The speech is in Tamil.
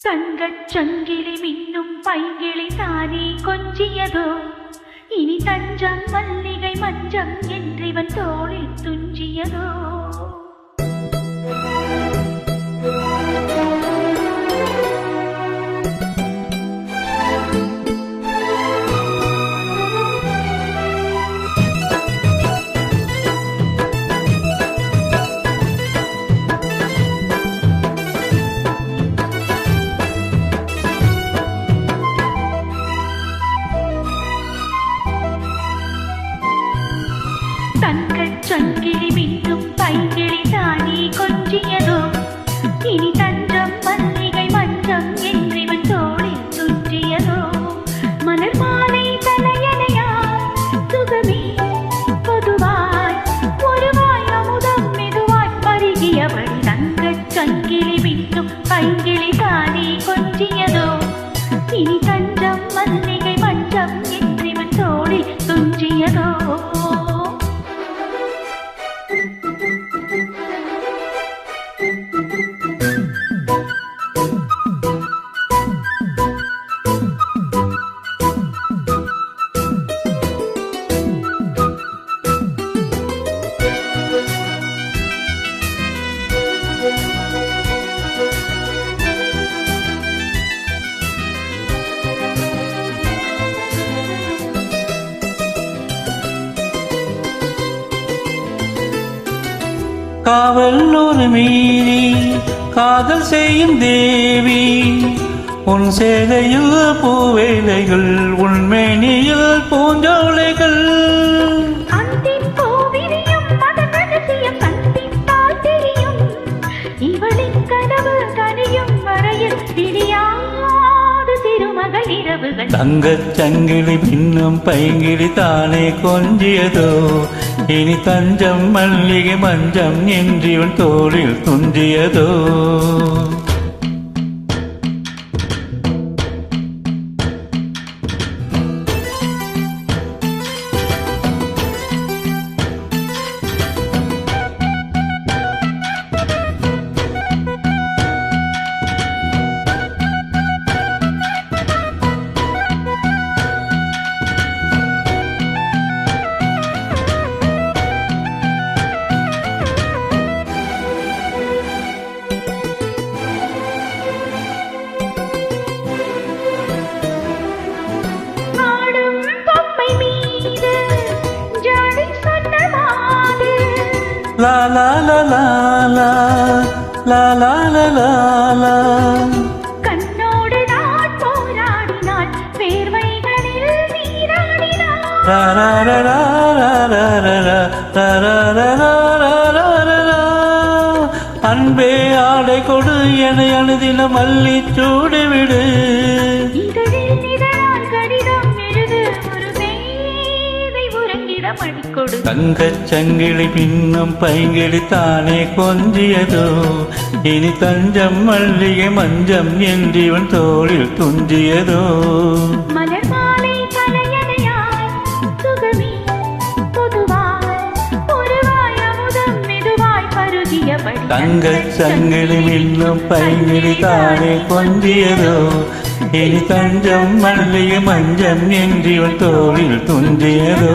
தங்கச் சங்கிலி மின்னும் பைங்கிளி தானே கொஞ்சியதோ, இனி தஞ்சம் மல்லிகை மஞ்சம் என்றிவன் தோளில் துஞ்சியதோ. தங்கச் சங்கிலி மின்னும் பைங்கிளி தானே கொஞ்சியதோ, இனி தஞ்சம் மல்லிகை மஞ்சம் என்றிவன் தோளில் துஞ்சியதோ. மலர் மாலை தலையணையாய் சுகமே பொதுவாய் ஒருவாய் அமுதம் மெதுவாய் பருகியபடி. தங்கச் சங்கிலி மின்னும் பைங்கிளி தானே கொஞ்சியதோ, இனி தஞ்சம் மல்லிகை மஞ்சம் என்றிவன் தோளில் துஞ்சியதோ. காவல் ஒரு மீறி காதல் செய்யும் தேவி, உன் சேலையில் பூவேலைகள் உண்மேனியில் பூஞ்சோலைகள். தங்கச் சங்கிலி மின்னும் பைங்கிளி தானே கொஞ்சியதோ, இனி தஞ்சம் மல்லிகை மஞ்சம் என்றிவன் தோளில் துஞ்சியதோ. La la la la la la la la la la. கண்ணோடு நான் போராடினாள் வேர்வைகளில் நீராடினாள். La la la la la la la la la la la la la. அன்பே ஆடை கொடு என அழுதின மல்லி சூடு விடு. தங்கச் சங்கிலி பின்னும் பைங்கிளி தானே கொஞ்சியதோ, இனி தஞ்சம் மல்லிகை மஞ்சம் என்றிவன் தோளில் துஞ்சியதோ. மலர் மாலை தலையணையாய் சுகமே பொதுவாய் ஒருவாய் அமுதம் மெதுவாய் பருகியபடி. தங்கச் சங்கிலி மின்னும் பைங்கிளி தானே கொஞ்சியதோ, இனி தஞ்சம் மல்லிகை மஞ்சம் என்றிவன் தோளில் துஞ்சியதோ.